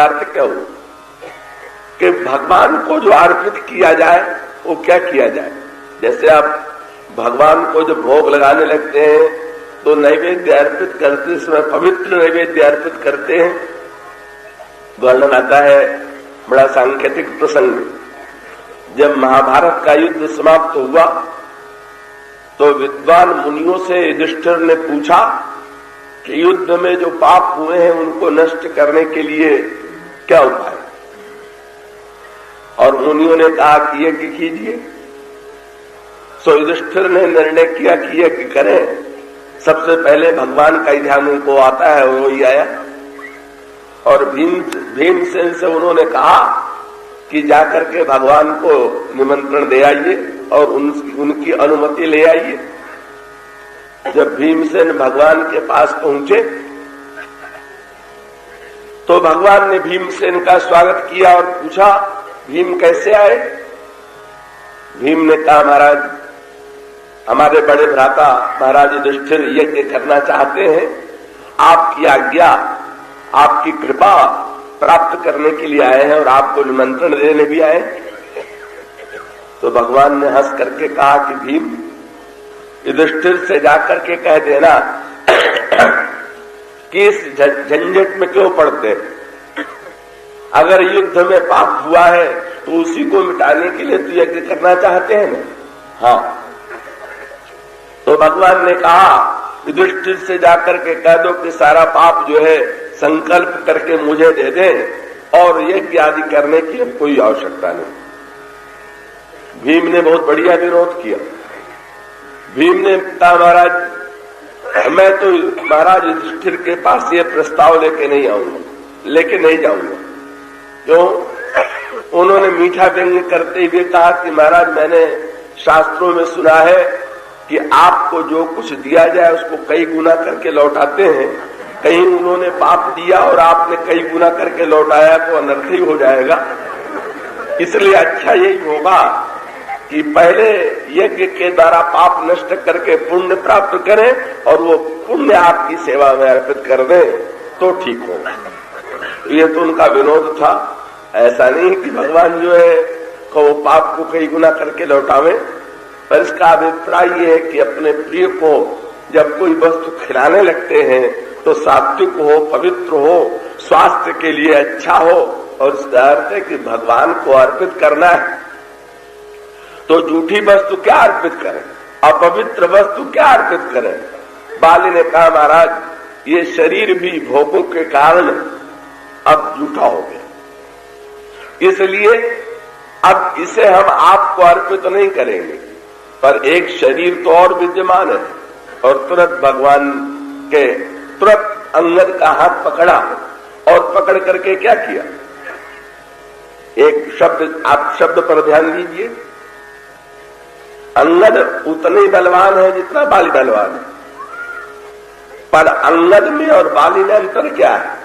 इसका अर्थ क्या हुआ कि भगवान को जो अर्पित किया जाए वो क्या किया जाए। जैसे आप भगवान को जो भोग लगाने लगते हैं तो नैवेद्य अर्पित करते समय पवित्र नैवेद्य अर्पित करते हैं। वर्णन आता है बड़ा सांकेतिक प्रसंग। जब महाभारत का युद्ध समाप्त हुआ तो विद्वान मुनियों से युधिष्ठिर ने पूछा कि युद्ध में जो पाप हुए हैं उनको नष्ट करने के लिए क्या उपाय। और मुनियों ने कहा कि यज्ञ कीजिए। सो युधिष्ठिर ने निर्णय किया कि यज्ञ करें। सबसे पहले भगवान का ही ध्यान उनको आता है, वो ही आया। और भीमसेन से उन्होंने कहा कि जाकर के भगवान को निमंत्रण दे आइए और उनकी अनुमति ले आइए। जब भीमसेन भगवान के पास पहुंचे तो भगवान ने भीमसेन का स्वागत किया और पूछा, भीम कैसे आए। भीम ने कहा, महाराज हमारे बड़े भ्राता महाराज युधिष्ठिर यज्ञ करना चाहते हैं, आपकी आज्ञा आपकी कृपा प्राप्त करने के लिए आए हैं और आपको निमंत्रण देने भी आए। तो भगवान ने हंस करके कहा कि भीम युधिष्ठिर से जाकर के कह देना कि इस झंझट में क्यों पड़ते। अगर युद्ध में पाप हुआ है तो उसी को मिटाने के लिए तो यज्ञ करना चाहते हैं ना। हाँ, तो भगवान ने कहा युधिष्ठिर से जाकर के कह दो कि सारा पाप जो है संकल्प करके मुझे दे दे और यज्ञ आदि करने की कोई आवश्यकता नहीं। भीम ने बहुत बढ़िया विरोध किया। भीम ने कहा, महाराज मैं तो महाराज युधिष्ठिर के पास ये प्रस्ताव लेके नहीं आऊंगा, लेके नहीं जाऊंगा। क्यों? उन्होंने मीठा व्यंग्य करते हुए कहा कि महाराज मैंने शास्त्रों में सुना है कि आपको जो कुछ दिया जाए उसको कई गुना करके लौटाते हैं। कहीं उन्होंने पाप दिया और आपने कई गुना करके लौटाया तो अनर्थ ही हो जाएगा। इसलिए अच्छा यही होगा कि पहले यज्ञ के द्वारा पाप नष्ट करके पुण्य प्राप्त करें और वो पुण्य आपकी सेवा में अर्पित कर दें तो ठीक होगा। ये तो उनका विनोद था। ऐसा नहीं कि भगवान जो है वो पाप को कई गुना करके लौटावे, पर इसका अभिप्राय ये है कि अपने प्रिय को जब कोई वस्तु खिलाने लगते हैं तो सात्विक हो, पवित्र हो, स्वास्थ्य के लिए अच्छा हो। और इसका अर्थ है कि भगवान को अर्पित करना है तो झूठी वस्तु क्या अर्पित करें, अपवित्र वस्तु क्या अर्पित करें। बाली ने कहा, महाराज ये शरीर भी भोगों के कारण अब झूठा हो गया, इसलिए अब इसे हम आपको अर्पित नहीं करेंगे। पर एक शरीर तो और विद्यमान है। और तुरंत भगवान के तुरंत अंगद का हाथ पकड़ा और पकड़ करके क्या किया। एक शब्द, आप शब्द पर ध्यान दीजिए। अंगद उतने बलवान है जितना बाली बलवान है, पर अंगद में और बाली में अंतर क्या है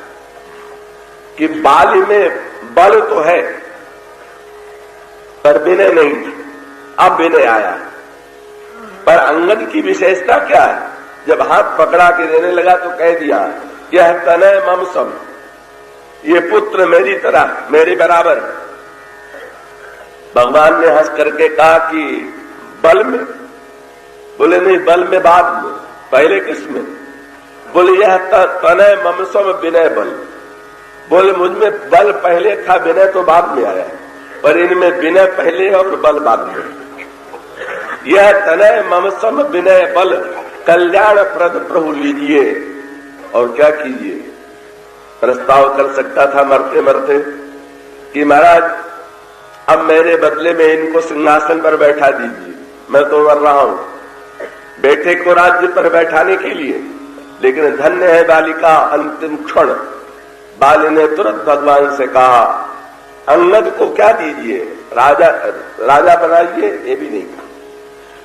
कि बाली में बल तो है पर विनय नहीं था, अब विनय आया। पर अंगद की विशेषता क्या है, जब हाथ पकड़ा के देने लगा तो कह दिया, यह तनय मम सम, ये पुत्र मेरी तरह मेरे बराबर। भगवान ने हंस करके कहा कि बल में, बोले नहीं बल में बाद में, पहले किसमें। बोले यह तनय मम सम विनय बल, बोले मुझमें बल पहले था विनय तो बाद में आया, पर इनमें विनय पहले और बल बाद में। यह तनय मम सम विनय बल कल्याण प्रद प्रभु लीजिए। और क्या कीजिए, प्रस्ताव कर सकता था मरते मरते कि महाराज अब मेरे बदले में इनको सिंहासन पर बैठा दीजिए, मैं तो मर रहा हूं बेटे को राज्य पर बैठाने के लिए। लेकिन धन्य है बाली का अंतिम क्षण। बाली ने तुरंत भगवान से कहा, अंगद को क्या दीजिए, राजा बनाइए, ये भी नहीं कहा,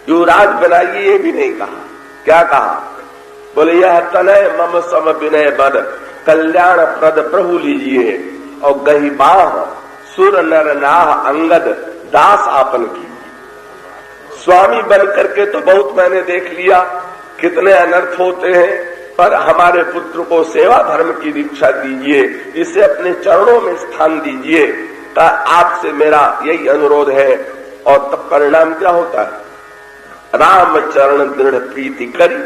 युवराज बनाइए, ये भी नहीं कहा। क्या कहा, बोले यह तनय मम सम विनय बल कल्याण प्रद प्रभु लीजिए। और गही बाह सुर नर नाह अंगद दास आपन की। स्वामी बन करके तो बहुत मैंने देख लिया कितने अनर्थ होते हैं, पर हमारे पुत्र को सेवा धर्म की दीक्षा दीजिए, इसे अपने चरणों में स्थान दीजिए, का आपसे मेरा यही अनुरोध है। और तब परिणाम क्या होता है? राम चरण दृढ़ प्रीति करी,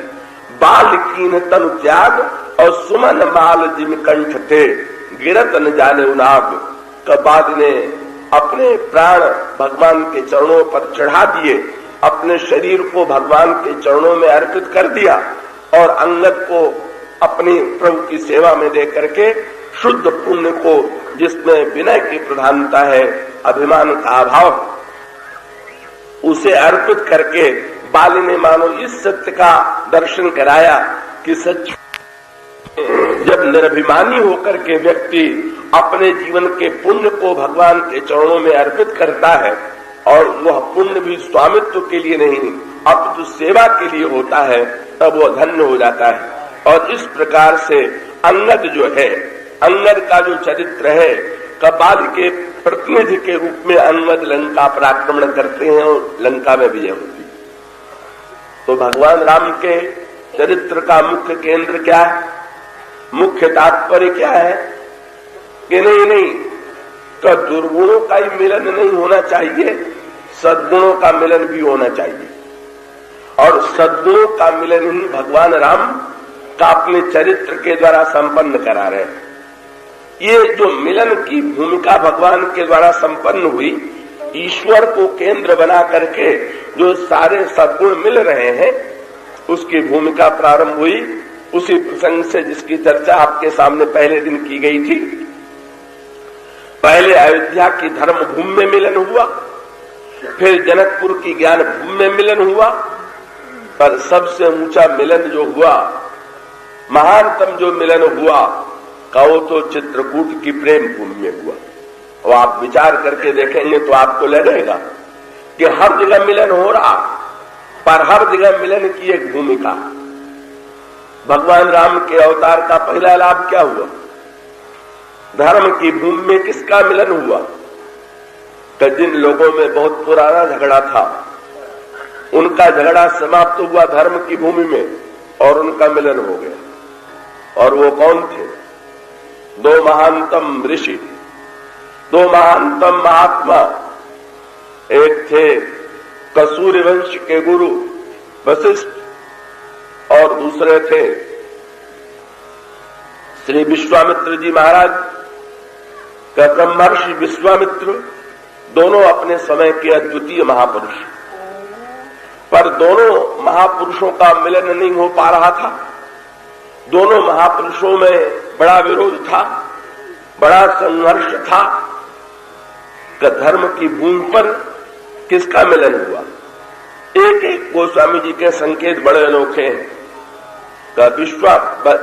बाल कीन तनु त्याग, और सुमन माल जिम कंठ थे, गिरत न जाने उनाग। कबाद ने अपने प्राण भगवान के चरणों पर चढ़ा दिए, अपने शरीर को भगवान के चरणों में अर्पित कर दिया, और अंगद को अपनी प्रभु की सेवा में दे करके शुद्ध पुण्य को, जिसमें विनय की प्रधानता है, अभिमान का अभाव, उसे अर्पित करके बाली ने मानो इस सत्य का दर्शन कराया कि सच जब निर्भिमानी होकर के व्यक्ति अपने जीवन के पुण्य को भगवान के चरणों में अर्पित करता है, और वह पुण्य भी स्वामित्व के लिए नहीं अपितु सेवा के लिए होता है, तब वह धन्य हो जाता है। और इस प्रकार से अंगद जो है, अंगद का जो चरित्र है, कबाल के प्रतिनिधि के रूप में अंगद लंका पर आक्रमण करते हैं और लंका में विजय होती है। तो भगवान राम के चरित्र का मुख्य केंद्र क्या है, मुख्य तात्पर्य क्या है कि नहीं तो दुर्गुणों का ही मिलन नहीं होना चाहिए, सद्गुणों का मिलन भी होना चाहिए। और सद्गुणों का मिलन ही भगवान राम का अपने चरित्र के द्वारा संपन्न करा रहे हैं। ये जो मिलन की भूमिका भगवान के द्वारा संपन्न हुई, ईश्वर को केंद्र बना करके जो सारे सद्गुण मिल रहे हैं, उसकी भूमिका प्रारंभ हुई उसी प्रसंग से जिसकी चर्चा आपके सामने पहले दिन की गई थी। पहले अयोध्या की धर्म भूमि में मिलन हुआ, फिर जनकपुर की ज्ञान भूमि में मिलन हुआ, पर सबसे ऊंचा मिलन जो हुआ, महानतम जो मिलन हुआ, कहो तो चित्रकूट की प्रेम भूमि में हुआ। और आप विचार करके देखेंगे तो आपको लगेगा कि हर जगह मिलन हो रहा, पर हर जगह मिलन की एक भूमिका। भगवान राम के अवतार का पहला लाभ क्या हुआ? धर्म की भूमि में किसका मिलन हुआ? कि जिन लोगों में बहुत पुराना झगड़ा था, उनका झगड़ा समाप्त हुआ धर्म की भूमि में, और उनका मिलन हो गया। और वो कौन थे? दो महानतम ऋषि, दो महानतम महात्मा। एक थे कसूर वंश के गुरु वशिष्ठ, और दूसरे थे श्री विश्वामित्र जी महाराज का ब्रह्मर्षि विश्वामित्र। दोनों अपने समय के अद्वितीय महापुरुष, पर दोनों महापुरुषों का मिलन नहीं हो पा रहा था। दोनों महापुरुषों में बड़ा विरोध था, बड़ा संघर्ष था कि धर्म की भूमि पर किसका मिलन हुआ। एक एक गोस्वामी जी के संकेत बड़े अनोखे हैं।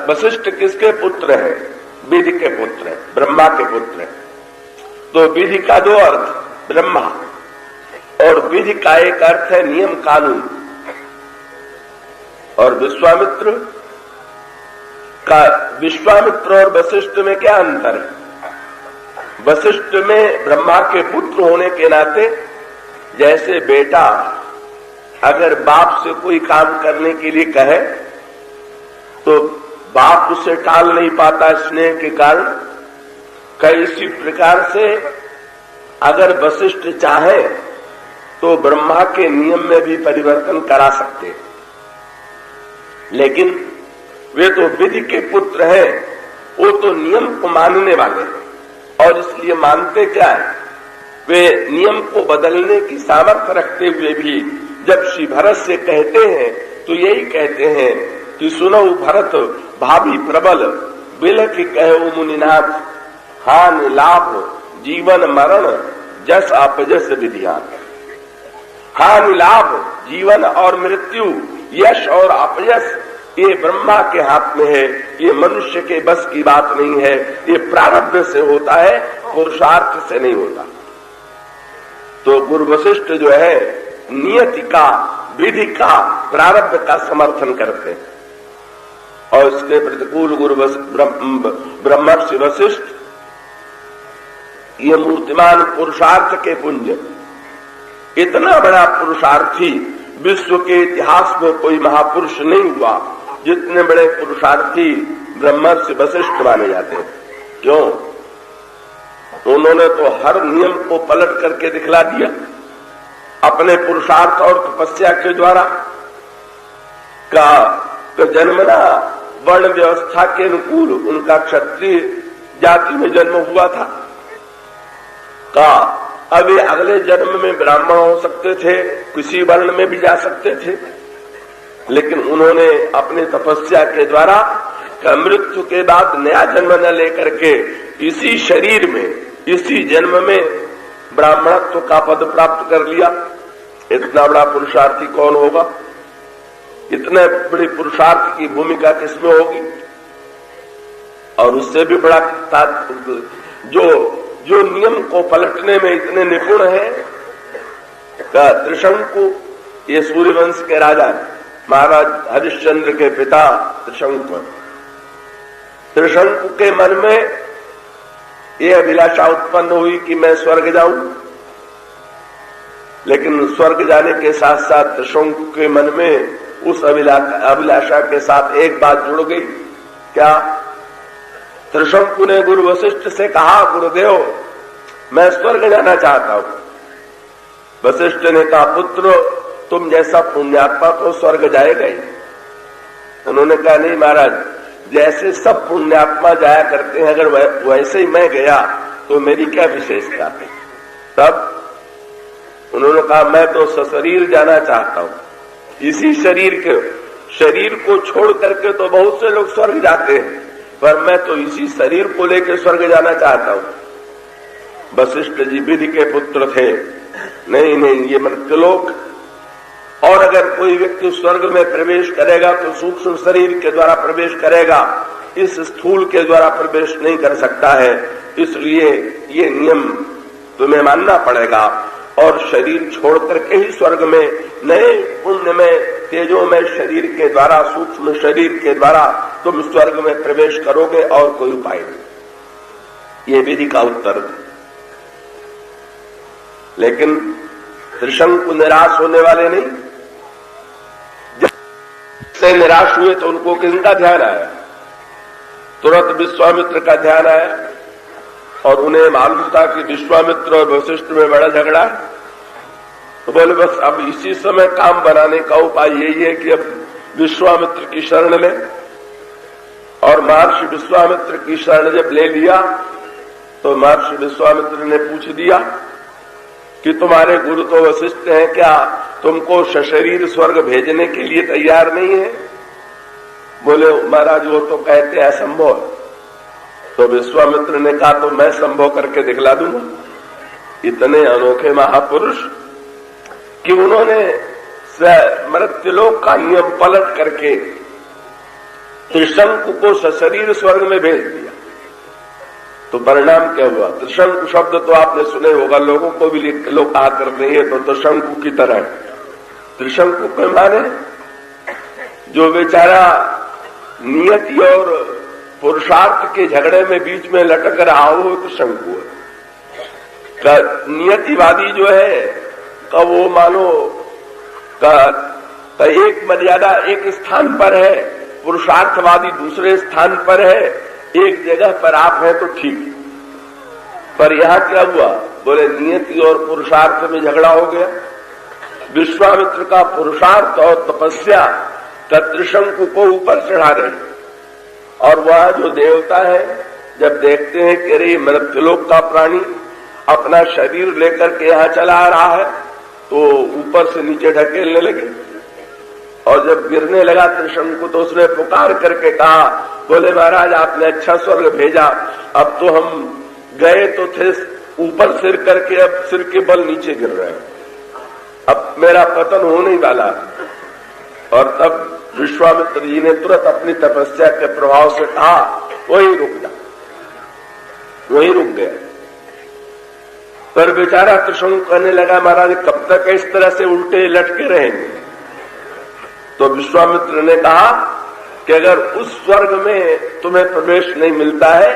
वशिष्ठ किसके पुत्र हैं? विधि के पुत्र हैं, ब्रह्मा के पुत्र हैं। तो विधि का दो अर्थ, ब्रह्मा, और विधि का एक अर्थ है नियम कानून। और विश्वामित्र और वशिष्ठ में क्या अंतर है? वशिष्ठ में ब्रह्मा के पुत्र होने के नाते, जैसे बेटा अगर बाप से कोई काम करने के लिए कहे तो बाप उसे टाल नहीं पाता स्नेह के कारण, इसी प्रकार से अगर वशिष्ठ चाहे तो ब्रह्मा के नियम में भी परिवर्तन करा सकते हैं। लेकिन वे तो विधि के पुत्र हैं, वो तो नियम को मानने वाले हैं, और इसलिए मानते क्या है, वे नियम को बदलने की सामर्थ्य रखते हुए भी जब श्री भरत से कहते हैं तो यही कहते हैं कि सुनो भरत भाभी प्रबल, बिलख कहो मुनिनाथ, हानि लाभ जीवन मरण जस अपजस विधियान। हानि लाभ जीवन और मृत्यु, यश और अपयश, ये ब्रह्मा के हाथ में है, ये मनुष्य के बस की बात नहीं है। ये प्रारब्ध से होता है, पुरुषार्थ से नहीं होता। तो गुरु वशिष्ठ जो है नियति का, विधि का, प्रारब्ध का समर्थन करते हैं, और इसके प्रतिकूल गुरु ब्रह्मर्षि वशिष्ठ ये मूर्तिमान पुरुषार्थ के पुंज। इतना बड़ा पुरुषार्थी विश्व के इतिहास में कोई महापुरुष नहीं हुआ, जितने बड़े पुरुषार्थी ब्रह्मर्षि वशिष्ठ माने जाते हैं। क्यों? उन्होंने तो हर नियम को पलट करके दिखला दिया अपने पुरुषार्थ और तपस्या के द्वारा। का जन्मना वर्ण व्यवस्था के अनुकूल उनका क्षत्रिय जाति में जन्म हुआ था। का अब वे अगले जन्म में ब्राह्मण हो सकते थे, किसी वर्ण में भी जा सकते थे, लेकिन उन्होंने अपनी तपस्या के द्वारा मृत्यु के बाद नया जन्म न लेकर के इसी शरीर में, इसी जन्म में ब्राह्मणत्व का पद प्राप्त कर लिया। इतना बड़ा पुरुषार्थी कौन होगा? इतने बड़े पुरुषार्थ की भूमिका किसमें होगी? और उससे भी बड़ा जो नियम को पलटने में इतने निपुण है, त्रिशंकु, ये सूर्यवंश के राजा महाराज हरिश्चंद्र के पिता त्रिशंकु। त्रिशंकु के मन में ये अभिलाषा उत्पन्न हुई कि मैं स्वर्ग जाऊं, लेकिन स्वर्ग जाने के साथ साथ त्रिशंकु के मन में उस अभिलाषा के साथ एक बात जुड़ गई। क्या? त्रिशंकु ने गुरु वशिष्ठ से कहा, गुरुदेव मैं स्वर्ग जाना चाहता हूं। वशिष्ठ ने कहा, पुत्र तुम जैसा पुण्यात्मा तो स्वर्ग जाएगा ही। उन्होंने कहा, नहीं महाराज, जैसे सब पुण्यात्मा जाया करते हैं, अगर वैसे ही मैं गया तो मेरी क्या विशेषता है? तब उन्होंने कहा, मैं तो सशरीर जाना चाहता हूं। इसी शरीर को छोड़ करके तो बहुत से लोग स्वर्ग जाते हैं, पर मैं तो इसी शरीर को लेकर स्वर्ग जाना चाहता हूं। वशिष्ठ जी विधि के पुत्र थे। नहीं, ये मर्त्यलोक, और अगर कोई व्यक्ति स्वर्ग में प्रवेश करेगा तो सूक्ष्म शरीर के द्वारा प्रवेश करेगा, इस स्थूल के द्वारा प्रवेश नहीं कर सकता है। इसलिए ये नियम तुम्हें मानना पड़ेगा और शरीर छोड़ करके ही स्वर्ग में नए पुण्य में तेजो में शरीर के द्वारा, सूक्ष्म शरीर के द्वारा तुम स्वर्ग में प्रवेश करोगे, और कोई उपाय नहीं। ये विधि का उत्तर। लेकिन त्रिशंकु निराश होने वाले नहीं। जब से निराश हुए तो उनको किसका ध्यान आया? तुरंत विश्वामित्र का ध्यान आया, और उन्हें मालूम था कि विश्वामित्र और वशिष्ठ में बड़ा झगड़ा। तो बोले बस अब इसी समय काम बनाने का उपाय यही है कि अब विश्वामित्र की शरण ले। और महर्षि विश्वामित्र की शरण जब ले लिया तो महर्षि विश्वामित्र ने पूछ दिया कि तुम्हारे गुरु तो वशिष्ठ हैं, क्या तुमको सशरीर स्वर्ग भेजने के लिए तैयार नहीं है? बोले महाराज वो तो कहते हैं असंभव। तो विश्वामित्र ने कहा, तो मैं संभव करके दिखला दूंगा। इतने अनोखे महापुरुष कि उन्होंने मृत्युलोक का नियम पलट करके त्रिशंकु को सशरीर स्वर्ग में भेज दिया। तो परिणाम क्या हुआ? त्रिशंकु शब्द तो आपने सुने होगा, लोगों को भी लोग कहा करते हैं तो त्रिशंकु की तरह। त्रिशंकु के माने जो बेचारा नियति और पुरुषार्थ के झगड़े में बीच में लटक रहा हो, त्रिशंकु है। नियतिवादी जो है का वो मानो का एक मर्यादा एक स्थान पर है, पुरुषार्थवादी दूसरे स्थान पर है, एक जगह पर आप हैं तो ठीक। पर यहां क्या हुआ? बोले नियति और पुरुषार्थ में झगड़ा हो गया। विश्वामित्र का पुरुषार्थ और तपस्या त्रिशंकु को ऊपर चढ़ा रहे, और वह जो देवता है जब देखते हैं कि अरे मृत्युलोक का प्राणी अपना शरीर लेकर के यहाँ चला आ रहा है, तो ऊपर से नीचे ढकेलने लगे। और जब गिरने लगा त्रिशंकु तो उसने पुकार करके कहा, बोले महाराज आपने अच्छा स्वर्ग भेजा, अब तो हम गए तो थे ऊपर सिर करके, अब सिर के बल नीचे गिर रहे हैं, अब मेरा पतन होने वाला। और तब विश्वामित्र जी ने तुरंत अपनी तपस्या के प्रभाव से कहा, वही रुक जा। वही रुक गया। पर बेचारा त्रिशंकु कहने लगा, महाराज कब तक इस तरह से उल्टे लटके रहेंगे? तो विश्वामित्र ने कहा कि अगर उस स्वर्ग में तुम्हें प्रवेश नहीं मिलता है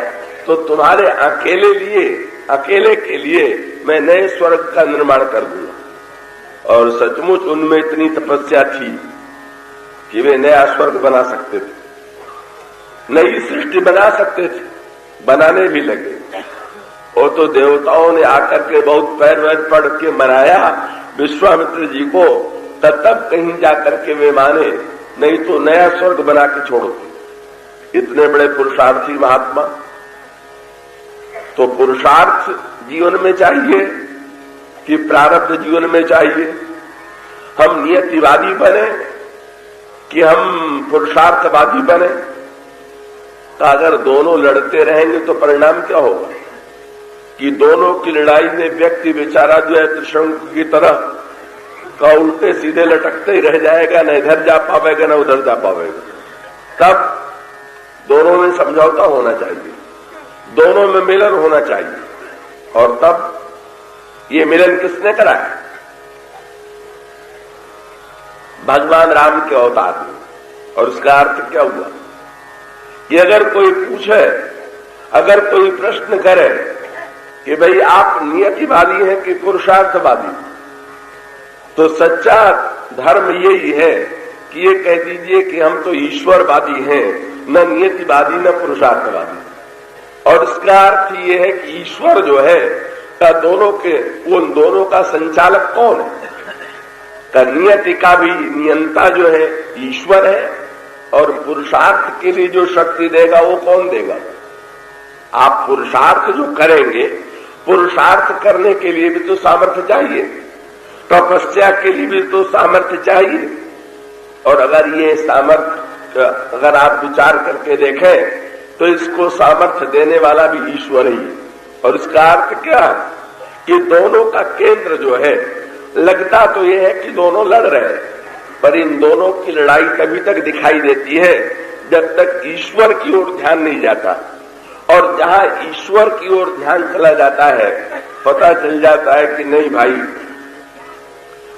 तो तुम्हारे अकेले के लिए मैं नए स्वर्ग का निर्माण कर दूंगा। और सचमुच उनमें इतनी तपस्या थी कि वे नया स्वर्ग बना सकते थे, नई सृष्टि बना सकते थे, बनाने भी लगे। वो तो देवताओं ने आकर के बहुत पैर वैर पड़ के मनाया विश्वामित्र जी को, तब कहीं जाकर के वे माने, नहीं तो नया स्वर्ग बना के छोड़ते। इतने बड़े पुरुषार्थी महात्मा। तो पुरुषार्थ जीवन में चाहिए कि प्रारब्ध जीवन में चाहिए? हम नियतिवादी बने कि हम पुरुषार्थवादी बने? तो अगर दोनों लड़ते रहेंगे तो परिणाम क्या होगा कि दोनों की लड़ाई में व्यक्ति बेचारा जो है त्रिशंकु की तरह का उल्टे सीधे लटकते ही रह जाएगा, न इधर जा पावेगा न उधर जा पावेगा। तब दोनों में समझौता होना चाहिए, दोनों में मिलन होना चाहिए। और तब ये मिलन किसने कराया? भगवान राम के अवतार में। और उसका अर्थ क्या हुआ कि अगर कोई पूछे, अगर कोई प्रश्न करे कि भाई आप नियतिवादी हैं कि पुरुषार्थवादी, तो सच्चा धर्म यही है कि ये कह दीजिए कि हम तो ईश्वरवादी हैं, न नियतिवादी न पुरुषार्थवादी। और इसका अर्थ ये है कि ईश्वर जो है का दोनों के, उन दोनों का संचालक कौन है? का नियति का भी नियंता जो है ईश्वर है, और पुरुषार्थ के लिए जो शक्ति देगा वो कौन देगा? आप पुरुषार्थ जो करेंगे, पुरुषार्थ करने के लिए भी तो सामर्थ्य चाहिए, तपस्या के लिए भी तो सामर्थ्य चाहिए। और अगर ये सामर्थ्य अगर आप विचार करके देखें तो इसको सामर्थ्य देने वाला भी ईश्वर ही है। और इसका अर्थ क्या कि दोनों का केंद्र जो है, लगता तो यह है कि दोनों लड़ रहे हैं, पर इन दोनों की लड़ाई तभी तक दिखाई देती है जब तक ईश्वर की ओर ध्यान नहीं जाता। और जहां ईश्वर की ओर ध्यान चला जाता है, पता चल जाता है कि नहीं भाई,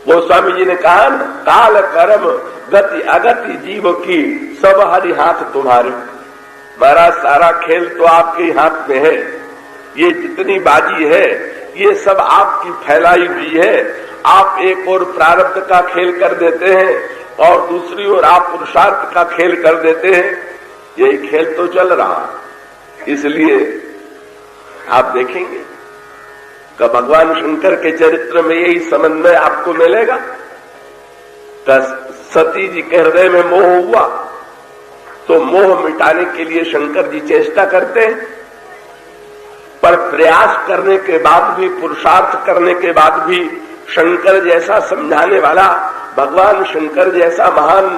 वो स्वामी जी ने कहा न, काल कर्म गति अगति जीव की सब हरि हाथ तुम्हारे। महाराज सारा खेल तो आपके हाथ में है, ये जितनी बाजी है ये सब आपकी फैलाई हुई है। आप एक और प्रारब्ध का खेल कर देते हैं और दूसरी ओर आप पुरुषार्थ का खेल कर देते हैं। यही खेल तो चल रहा। इसलिए आप देखेंगे कि भगवान शंकर के चरित्र में यही समन्वय आपको मिलेगा। सती जी के हृदय में मोह हुआ तो मोह मिटाने के लिए शंकर जी चेष्टा करते हैं, पर प्रयास करने के बाद भी, पुरुषार्थ करने के बाद भी शंकर जैसा समझाने वाला, भगवान शंकर जैसा महान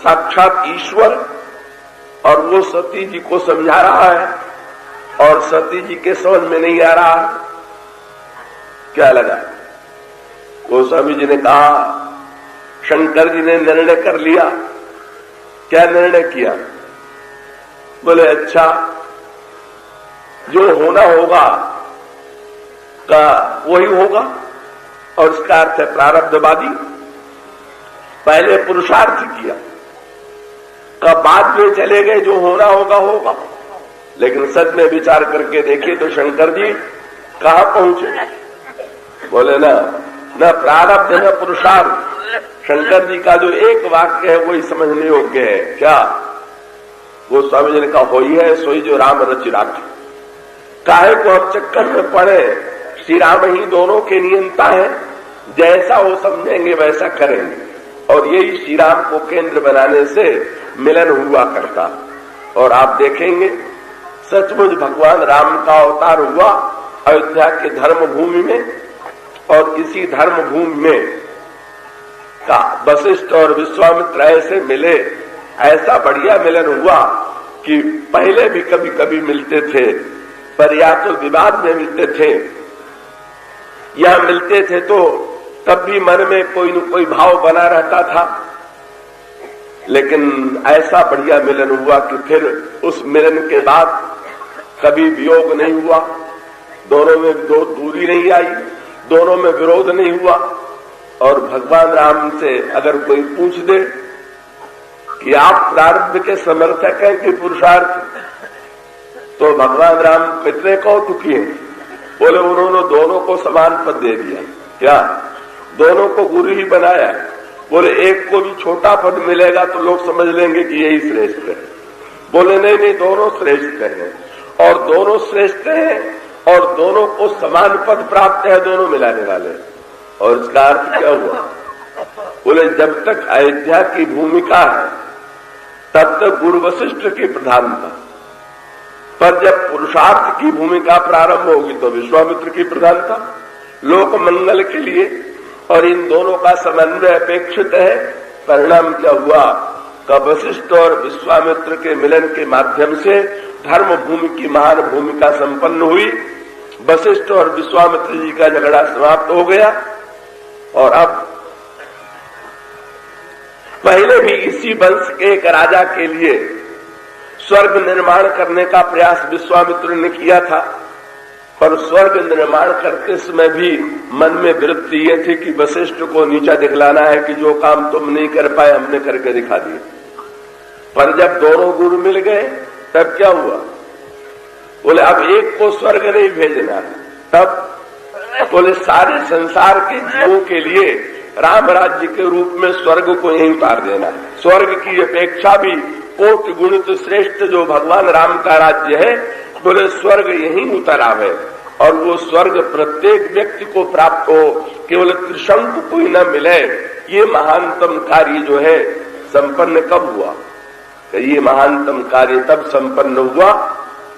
साक्षात ईश्वर, और वो सती जी को समझा रहा है और सती जी के समझ में नहीं आ रहा। क्या लगा? गोस्वामी जी ने कहा, शंकर जी ने निर्णय कर लिया। क्या निर्णय किया? बोले अच्छा, जो होना होगा का वही होगा। और इसका अर्थ है प्रारब्धवादी। पहले पुरुषार्थ किया, का बाद में चले गए, जो होना होगा होगा। लेकिन सच में विचार करके देखिए तो शंकर जी कहां पहुंचे? बोले ना प्रारब्ध न पुरुषार्थ। शंकर जी का जो एक वाक्य है वही समझने योग्य है। क्या? वो स्वामी जी ने कहा, होई है सोई जो राम रचि राखे। काहे को हम चक्कर में पड़े? श्री राम ही दोनों के नियंता है, जैसा वो समझेंगे वैसा करेंगे। और यही श्री राम को केंद्र बनाने से मिलन हुआ करता। और आप देखेंगे सचमुच भगवान राम का अवतार हुआ अयोध्या के धर्म भूमि में, और इसी धर्म भूमि में का वशिष्ठ और विश्वामित्र ऐसे मिले, ऐसा बढ़िया मिलन हुआ कि पहले भी कभी कभी मिलते थे, पर या तो विवाद में मिलते थे या मिलते थे तो तब भी मन में कोई न कोई भाव बना रहता था। लेकिन ऐसा बढ़िया मिलन हुआ कि फिर उस मिलन के बाद कभी वियोग नहीं हुआ, दोनों में दूरी नहीं आई, दोनों में विरोध नहीं हुआ। और भगवान राम से अगर कोई पूछ दे कि आप प्रारब्ध के समर्थक हैं कि पुरुषार्थ, तो भगवान राम कितने कौतुकी हैं। बोले उन्होंने दोनों को समान पद दे दिया। क्या? दोनों को गुरु ही बनाया। बोले एक को भी छोटा पद मिलेगा तो लोग समझ लेंगे कि यही श्रेष्ठ है। बोले नहीं नहीं, दोनों श्रेष्ठ हैं, और दोनों श्रेष्ठ हैं और दोनों को समान पद प्राप्त है, दोनों मिलाने वाले। और इसका अर्थ क्या हुआ? बोले जब तक अयोध्या की भूमिका है तब तक गुरु वशिष्ठ की प्रधानता, पर जब पुरुषार्थ की भूमिका प्रारंभ होगी तो विश्वामित्र की प्रधानता लोक मंगल के लिए, और इन दोनों का समन्वय अपेक्षित है। परिणाम क्या हुआ? का वशिष्ठ और विश्वामित्र के मिलन के माध्यम से धर्म भूमि की महान भूमिका संपन्न हुई। वशिष्ठ और विश्वामित्र जी का झगड़ा समाप्त हो गया। और अब पहले भी इसी वंश के एक राजा के लिए स्वर्ग निर्माण करने का प्रयास विश्वामित्र ने किया था, पर स्वर्ग निर्माण करते समय भी मन में वृत्ति ये थी कि वशिष्ठ को नीचा दिखलाना है कि जो काम तुम नहीं कर पाए हमने करके दिखा दिए। पर जब दोनों गुरु मिल गए तब क्या हुआ? बोले अब एक को स्वर्ग नहीं भेजना, तब बोले सारे संसार के जीवों के लिए राम राज्य के रूप में स्वर्ग को यहीं उतार देना। स्वर्ग की अपेक्षा भी कोटि गुणित श्रेष्ठ जो भगवान राम का राज्य है, बोले स्वर्ग यहीं उतरा है, और वो स्वर्ग प्रत्येक व्यक्ति को प्राप्त हो, केवल त्रिशंकु को ही न मिले। ये महानतम कार्य जो है संपन्न कब हुआ? ये महानतम कार्य तब संपन्न हुआ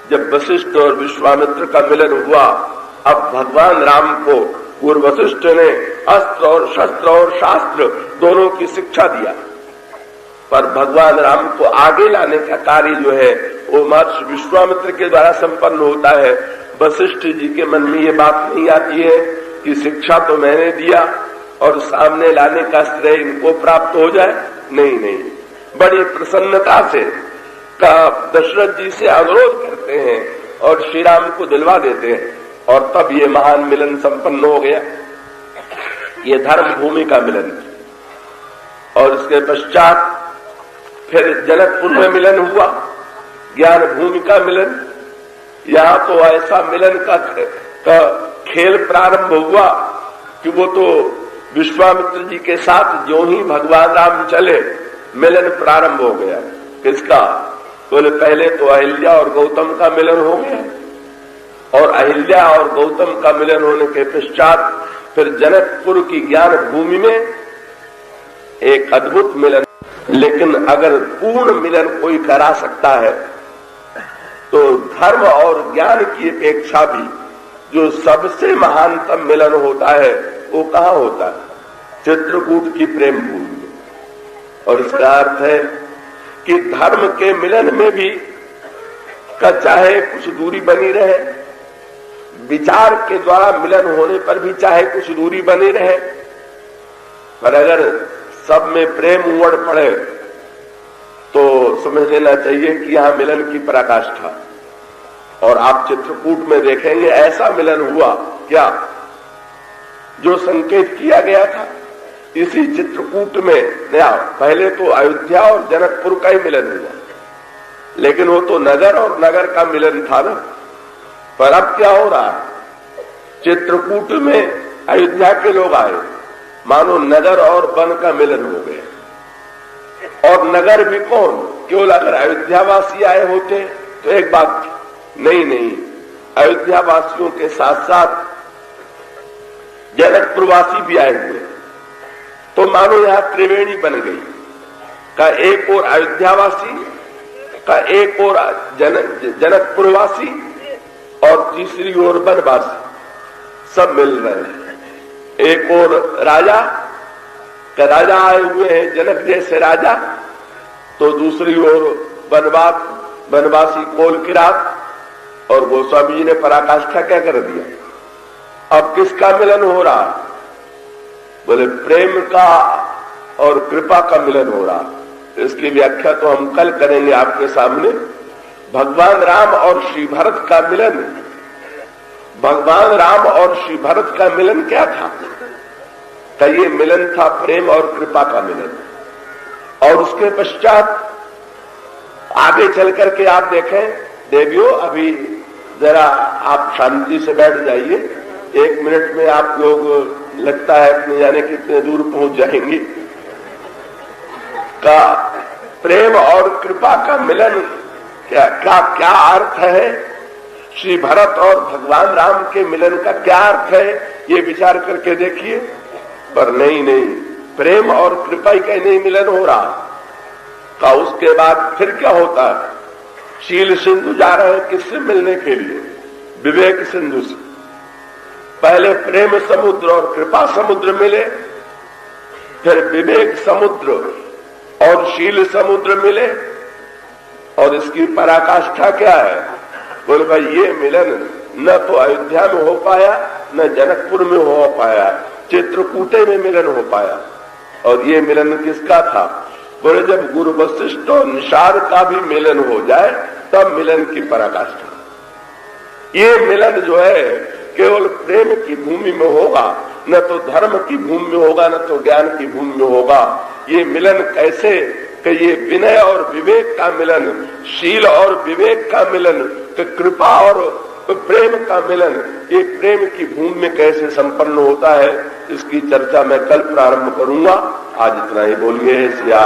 जब वशिष्ठ और विश्वामित्र का मिलन हुआ। अब भगवान राम को गुरु वशिष्ठ ने अस्त्र और शस्त्र और शास्त्र दोनों की शिक्षा दिया, पर भगवान राम को आगे लाने का कार्य जो है वो महर्षि विश्वामित्र के द्वारा संपन्न होता है। वशिष्ठ जी के मन में ये बात नहीं आती है कि शिक्षा तो मैंने दिया और सामने लाने का श्रेय इनको प्राप्त हो जाए। नहीं नहीं, बड़ी प्रसन्नता से दशरथ जी से अनुरोध करते हैं और श्री राम को दिलवा देते हैं, और तब ये महान मिलन संपन्न हो गया। ये धर्म भूमि का मिलन, और इसके पश्चात फिर जनकपुर में मिलन हुआ, ज्ञान भूमि का मिलन। यहां तो ऐसा मिलन का खेल प्रारंभ हुआ कि वो तो विश्वामित्र जी के साथ जो ही भगवान राम चले मिलन प्रारंभ हो गया। किसका? बोले पहले तो अहिल्या और गौतम का मिलन हो गया, और अहिल्या और गौतम का मिलन होने के पश्चात फिर जनकपुर की ज्ञान भूमि में एक अद्भुत मिलन। लेकिन अगर पूर्ण मिलन कोई करा सकता है तो धर्म और ज्ञान की अपेक्षा भी जो सबसे महानतम मिलन होता है वो कहाँ होता है? चित्रकूट की प्रेम भूमि में। और इसका अर्थ है कि धर्म के मिलन में भी चाहे कुछ दूरी बनी रहे, विचार के द्वारा मिलन होने पर भी चाहे कुछ दूरी बनी रहे, पर अगर सब में प्रेम उमड़ पड़े तो समझ लेना चाहिए कि यहां मिलन की पराकाष्ठा। और आप चित्रकूट में देखेंगे ऐसा मिलन हुआ क्या जो संकेत किया गया था। इसी चित्रकूट में नया पहले तो अयोध्या और जनकपुर का ही मिलन हुआ, लेकिन वो तो नगर और नगर का मिलन था ना। पर अब क्या हो रहा है? चित्रकूट में अयोध्या के लोग आए, मानो नगर और वन का मिलन हो गया। और नगर भी कौन? केवल अगर अयोध्यावासी आए होते तो एक बात थी, नहीं, अयोध्या वासियों के साथ साथ जनकपुरवासी भी आए हुए, तो मानो यहां त्रिवेणी बन गई, का एक और अयोध्यावासी, का एक और जनकपुरवासी, और तीसरी ओर वनवासी, सब मिल रहे हैं। एक और राजा का राजा आए हुए हैं, जनक जैसे राजा, तो दूसरी ओर वनवासी कोल किरात। और गोस्वामी जी ने पराकाष्ठा क्या कर दिया? अब किसका मिलन हो रहा? बोले प्रेम का और कृपा का मिलन हो रहा। इसकी व्याख्या तो हम कल करेंगे आपके सामने। भगवान राम और श्री भरत का मिलन, भगवान राम और श्री भरत का मिलन क्या था? तो ये मिलन था प्रेम और कृपा का मिलन। और उसके पश्चात आगे चल करके आप देखें, देवियों अभी जरा आप शांति से बैठ जाइए, 1 मिनट में आप लोग लगता है अपने जाने कितने दूर पहुंच जाएंगे। का प्रेम और कृपा का मिलन क्या अर्थ है, श्री भरत और भगवान राम के मिलन का क्या अर्थ है, ये विचार करके देखिए। पर नहीं, प्रेम और कृपा ही का नहीं मिलन हो रहा का, उसके बाद फिर क्या होता है? शील सिंधु जा रहे हैं किससे मिलने के लिए? विवेक सिंधु से। पहले प्रेम समुद्र और कृपा समुद्र मिले, फिर विवेक समुद्र और शील समुद्र मिले, और इसकी पराकाष्ठा क्या है? बोले भाई ये मिलन न तो अयोध्या में हो पाया, न जनकपुर में हो पाया, चित्रकूटे में मिलन हो पाया। और ये मिलन किसका था? बोले जब गुरु वशिष्ठ और निषाद का भी मिलन हो जाए तब मिलन की पराकाष्ठा। ये मिलन जो है केवल प्रेम की भूमि में होगा, न तो धर्म की भूमि में होगा, न तो ज्ञान की भूमि में होगा। ये मिलन कैसे कि ये विनय और विवेक का मिलन, शील और विवेक का मिलन, कि कृपा और प्रेम का मिलन, ये प्रेम की भूमि में कैसे संपन्न होता है, इसकी चर्चा मैं कल प्रारंभ करूंगा। आज इतना ही बोलिए। सिया